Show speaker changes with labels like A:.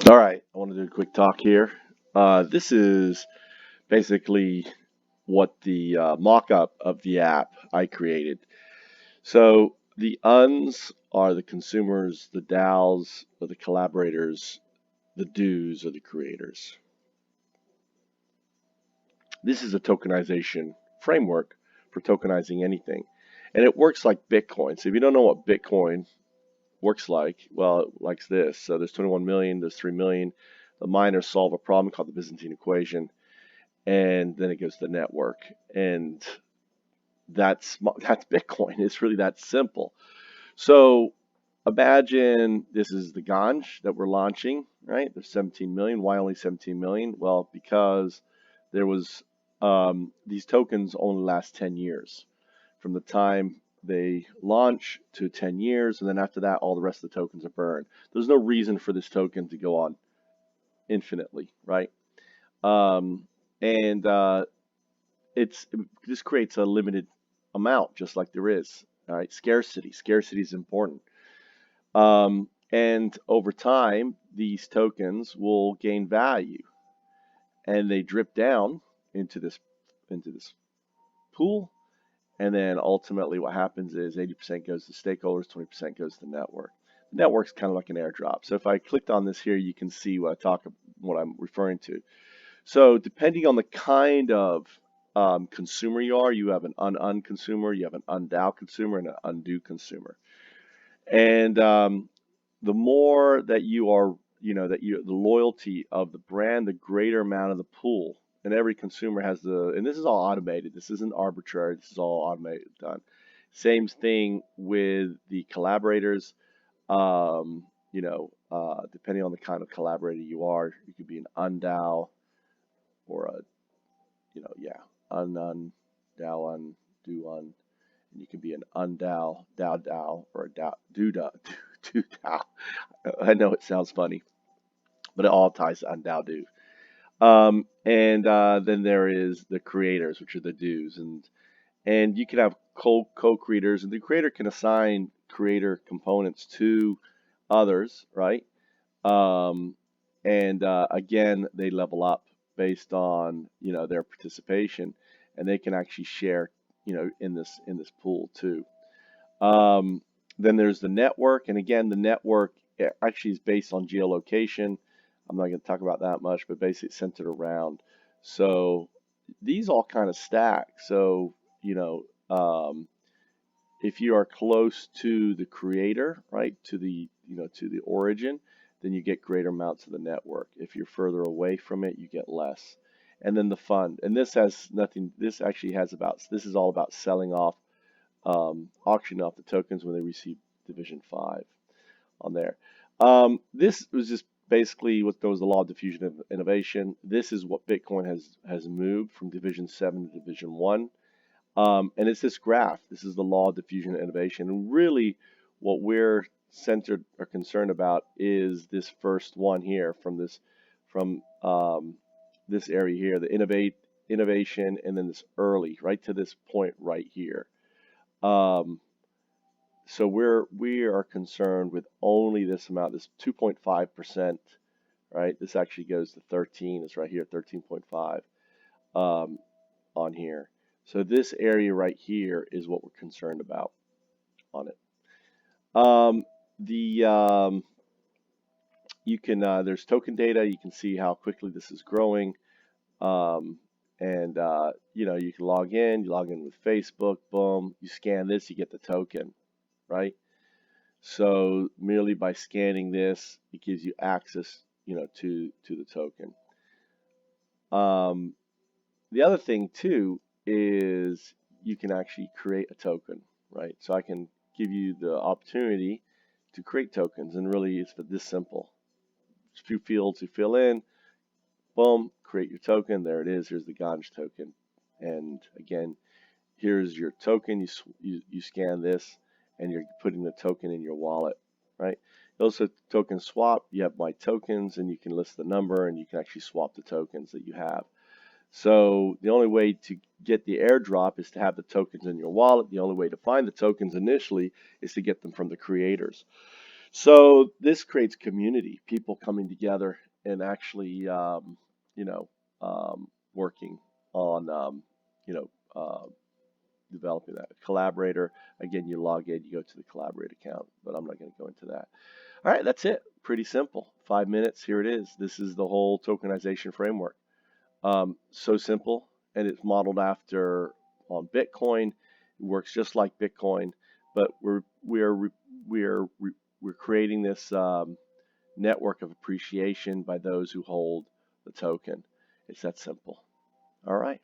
A: All right, I want to do a quick talk here. This is basically what the mock-up of the app I created. So the uns are the consumers, the DAOs are the collaborators, the do's are the creators. This is a tokenization framework for tokenizing anything, and it works like Bitcoin. So if you don't know what Bitcoin works like, well, it likes this. So there's 21 million, there's 3 million. The miners solve a problem called the Byzantine equation, and then it goes to the network, and that's Bitcoin. It's really that simple. So imagine this is the ganj that we're launching, right? There's 17 million. Why only 17 million? Well, because there was these tokens only last 10 years from the time they launch to 10 years, and then after that, all the rest of the tokens are burned. There's no reason for this token to go on infinitely, right? Um, and this creates a limited amount, just like there is. All right, scarcity. Scarcity is important. And over time, these tokens will gain value, and they drip down into this pool. And then ultimately, what happens is 80% goes to stakeholders, 20% goes to the network. The network's kind of like an airdrop. So if I clicked on this here, you can see what I'm referring to. So depending on the kind of consumer you are, you have an un consumer, you have an UnDAO consumer, and an undo consumer. And the more that you are, the loyalty of the brand, the greater amount of the pool. And every consumer has and this is all automated. This isn't arbitrary. This is all automated done. Same thing with the collaborators. Depending on the kind of collaborator you are, you could be an UnDAO or a yeah, DAO, undo, and you can be an UnDAO, or a do DAO. I know it sounds funny, but it all ties to UnDaoDu. And then there is the creators, which are the do's, and you can have co-creators, and the creator can assign creator components to others, right? Um, and again, they level up based on their participation, and they can actually share in this pool too. Um, then there's the network, and again, the network actually is based on geolocation. I'm not going to talk about that much, but basically it's centered around. So these all kind of stack. So if you are close to the creator, right, to the origin, then you get greater amounts of the network. If you're further away from it, you get less. And then the fund, and this has nothing. This is all about selling off, auctioning off the tokens when they receive Division 5 on there. This was just basically what goes the law of diffusion of innovation. This is what Bitcoin has moved from Division 7 to Division 1. And it's this graph. This is the law of diffusion and innovation. And really, what we're centered or concerned about is this first one here from this area here, the innovation, and then this early, right to this point right here. Um, so we are concerned with only this amount, this 2.5%, right? This actually goes to 13. It's right here, 13.5 on here. So this area right here is what we're concerned about on it. The You can there's token data. You can see how quickly this is growing, um, and you can log in. You log in with Facebook. Boom, you scan this, you get the token, right? So merely by scanning this, it gives you access, to the token. Um, the other thing too is you can actually create a token, right? So I can give you the opportunity to create tokens, and really it's this simple. Just a few fields you fill in, boom, create your token. There it is. Here's the Ganj token, and again, here's your token. You scan this, and you're putting the token in your wallet, right? Also, token swap. You have my tokens, and you can list the number, and you can actually swap the tokens that you have. So the only way to get the airdrop is to have the tokens in your wallet. The only way to find the tokens initially is to get them from the creators. So this creates community, people coming together and actually, you know, working on, you know, developing that. Collaborator, again, you log in, you go to the Collaborate account, but I'm not going to go into that. All right, that's it. Pretty simple. 5 minutes, here it is. This is the whole tokenization framework. So simple, and it's modeled after on Bitcoin. It works just like Bitcoin, but we're we're creating this network of appreciation by those who hold the token. It's that simple. All right.